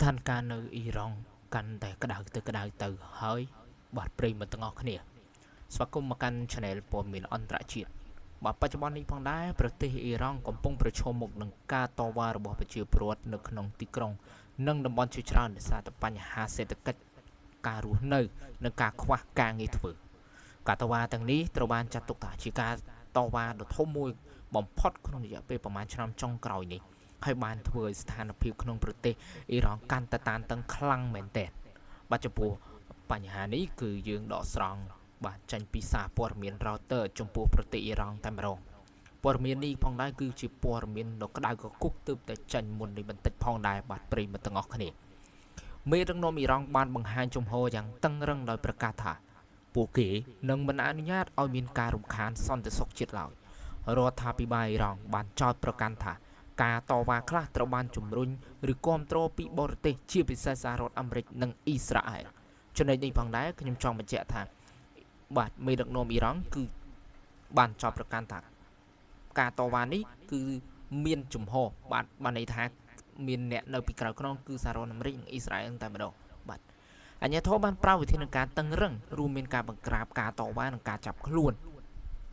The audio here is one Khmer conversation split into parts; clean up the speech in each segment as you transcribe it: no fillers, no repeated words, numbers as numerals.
ស្ថានភាពនៅអ៊ីរ៉ង់កាន់តែក្តៅទៅហើយបាទប្រិយមិត្តទាំងអស់គ្នាស្វាគមន៍មកកាន់ Channel ព័ត៌មានអន្តរជាតិបាទបច្ចុប្បន្ននេះផងដែរប្រទេសអ៊ីរ៉ង់កំពុងប្រឈមមុខនឹងការតវ៉ារបស់ប្រជាពលរដ្ឋនៅក្នុងទីក្រុងនិងតំបន់ជាច្រើនដោយសារតែបញ្ហាសេដ្ឋកិច្ចការរស់នៅនិងការខ្វះការងារធ្វើការតវ៉ាទាំងនេះត្រូវបានចាត់ទុកថាជាការតវ៉ាដ៏ធំមួយបំផុតក្នុងរយៈពេលប្រមាណឆ្នាំចុងក្រោយនេះហើយបានធ្វើឲ្យស្ថានភាពក្នុងប្រទេសអ៊ីរ៉ង់កាន់តែតានតឹងខ្លាំងមែនទែនបាទចំពោះបញ្ហានេះគឺយើងដកស្រង់បាទចេញពីសារព័ត៌មាន Reuters ចំពោះប្រទេសអ៊ីរ៉ង់តែម្ដងព័ត៌មាននេះផងដែរគឺជាព័ត៌មានដ៏ក្តៅកគុកទើបតែចេញមុននេះបន្តិចផងដែរបាទប្រិយមិត្តទាំងអស់គ្នាមេដឹកនាំអ៊ីរ៉ង់បានបង្ហាញជំហរយ៉ាងតឹងរ៉ឹងដោយប្រកាសថាពួកគេនឹងមិនអនុញ្ញាតឲ្យមានការរំខានសន្តិសុខជាតិឡើយរដ្ឋាភិបាលអ៊ីរ៉ង់បានចោទប្រកាន់ថាការតវ៉ាខ្លះត្រូវបានជំរុញឬគាំទ្រពីបរទេសជាពិសេសសហរដ្ឋអាមេរិកនិងអ៊ីស្រាអែលចំណុចនេះផងដែរខ្ញុំចង់បញ្ជាក់ថាបាទមេដឹកនាំអ៊ីរ៉ង់គឺបានចោទប្រកាន់ថាការតវ៉ានេះគឺមានជំហរបានន័យថាមានអ្នកនៅពីក្រៅខ្នងគឺសហរដ្ឋអាមេរិកនិងអ៊ីស្រាអែលតែម្ដងបាទអាជ្ញាធរបានប្រើវិធានការតឹងរ៉ឹងរួមមានការបង្ក្រាបការតវ៉ានិងការចាប់ខ្លួន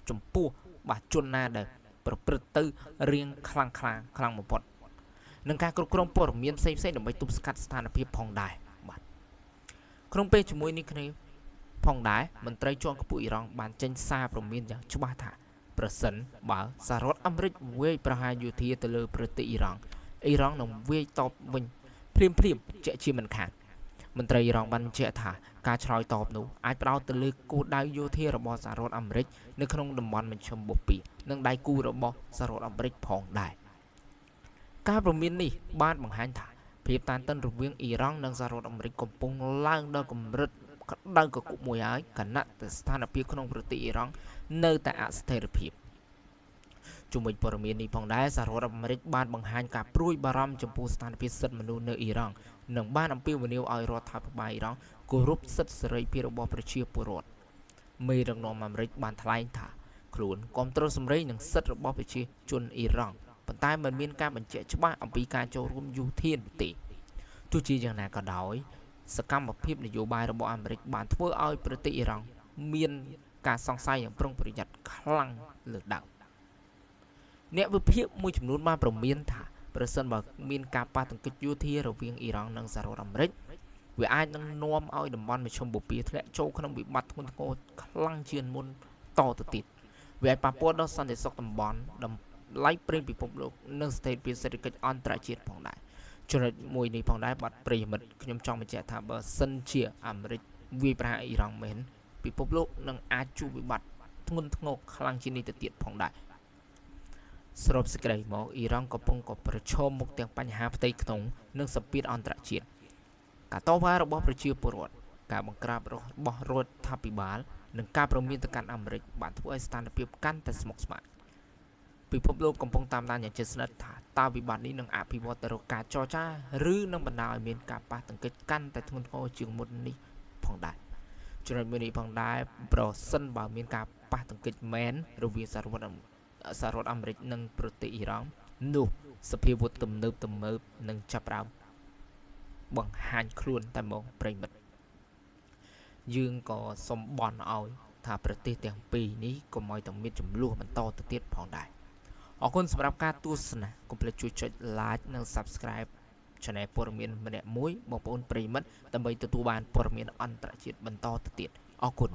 ចំពោះបាទជនណាដែលប្រព្រឹត្តទៅរៀងខ្លាំងបំផុតនឹងការគ្រប់គ្រងព័ត៌មានផ្សេងដើម្បីទប់ស្កាត់ស្ថានភាពផងដែរបាទក្នុងពេលជាមួយនេះគ្នាផងដែរមន្ត្រីជាន់ខ្ពស់អ៊ីរ៉ង់បានចេញសារព្រមានយ៉ាងច្បាស់ថាប្រសិនបើសហរដ្ឋអាមេរិកវាយប្រហារយោធាទៅលើប្រទេសអ៊ីរ៉ង់នឹងវាយតបវិញភ្លាមជាក់ជាមិនខានមន្ត្រីអ៊ីរ៉ង់បានបញ្ជាក់ថាការឆ្លើយតបនោះអាចផ្ដោតទៅលើគោលដៅយោធារបស់សហរដ្ឋអាមេរិកនៅក្នុងតំបន់មជ្ឈមបូព៌ានិងដៃគូរបស់សហរដ្ឋអាមេរិកផងដែរការព្រមាននេះបានបង្ហាញថាភាពតានតឹងរវាងអ៊ីរ៉ង់និងសហរដ្ឋអាមេរិកកំពុងឡើងដល់កម្រិតក្តៅកគុកមួយហើយខណៈតែស្ថានភាពក្នុងប្រទេសអ៊ីរ៉ង់នៅតែអស្ថិរភាពជាមួយព័ត៌មាននេះផងដែរសហរដ្ឋអាមេរិកបានបង្ហាញការព្រួយបារម្ភចំពោះស្ថានភាពសិទ្ធិមនុស្សនៅអ៊ីរ៉ង់និងបានអំពាវនាវឲ្យរដ្ឋាភិបាលអ៊ីរ៉ង់គោរពសិទ្ធិសេរីភាពរបស់ប្រជាពលរដ្ឋមេដឹកនាំអាមេរិកបានថ្លែងថាខ្លួនគាំទ្រសម្លេងនិងសិទ្ធិរបស់ប្រជាជនអ៊ីរ៉ង់ប៉ុន្តែមិនមានការបញ្ជាក់ច្បាស់អំពីការចូលរួមយោធានោះទេទោះជាយ៉ាងណាក៏ដោយសកម្មភាពនយោបាយរបស់អាមេរិកបានធ្វើឲ្យប្រទេសអ៊ីរ៉ង់មានការសង្ស័យនិងប្រុងប្រយ័ត្នខ្លាំងលើដើមអ្នកវិភាគមួយចំនួនបានព្រមានថាប្រសិនបើមានការប៉ះទង្គិចយោធារវាងអ៊ីរ៉ង់និងសហរដ្ឋអាមេរិកវាអាចនឹងនាំឲ្យតំបន់មជ្ឈមបូព៌ាធ្លាក់ចូលក្នុងវិបត្តិធ្ងន់ធ្ងរខ្លាំងជាងមុនតទៅទៀតវាអាចប៉ះពាល់ដល់សន្តិសុខតំបន់តម្លៃប្រេងពិភពលោកនិងស្ថិរភាពសេដ្ឋកិច្ចអន្តរជាតិផងដែរចំណុចមួយនេះផងដែរបាទប្រិយមិត្តខ្ញុំចង់បញ្ជាក់ថាបើសិនជាអាមេរិកវាយប្រហារអ៊ីរ៉ង់មែនពិភពលោកនឹងអាចជួបវិបត្តិធ្ងន់ធ្ងរខ្លាំងជាងនេះទៅទៀតផងដែរសរុបសេចក្តីមកអ៊ីរ៉ង់កំពុងប្រឈមមុខទាំងបញ្ហាផ្ទៃក្នុងនិងសម្ពាធអន្តរជាតិការតវ៉ារបស់ប្រជាពលរដ្ឋការបង្ក្រាបរបស់រដ្ឋាភិបាលនិងការព្រមានទៅកាន់អាមេរិកបានធ្វើឲ្យស្ថានភាពកាន់តែស្មុគស្មាញពិភពលោកកំពុងតាមដានយ៉ាងជិតស្និទ្ធថាតើវិបត្តិនេះនឹងអភិវឌ្ឍទៅរកការចរចាឬនឹងបណ្ដាលឲ្យមានការប៉ះទង្គិចកាន់តែធ្ងន់ធ្ងរជាងមុននេះផងដែរចំណុចមួយនេះផងដែរប្រសិនបើមានការប៉ះទង្គិចមែនរវាងសហរដ្ឋអាមេរិកនិងប្រទេសអ៊ីរ៉ង់នោះសភាវុធទំនើបនឹងចាប់ផ្ដើមបង្ហាញខ្លួនតែមកប្រិមិត្តយើងក៏សូមបន់ឲ្យថាប្រទេសទាំងពីរនេះកុំឲ្យតែមានចំនួនបន្តទៅទៀតផងដែរអរគុណសម្រាប់ការទស្សនាកុំភ្លេចជួយចុច like និង subscribe Channel ព័ត៌មានម្នាក់មួយបងប្អូនប្រិមិត្តដើម្បីទទួលបានព័ត៌មានអន្តរជាតិបន្តទៅទៀតអរគុណ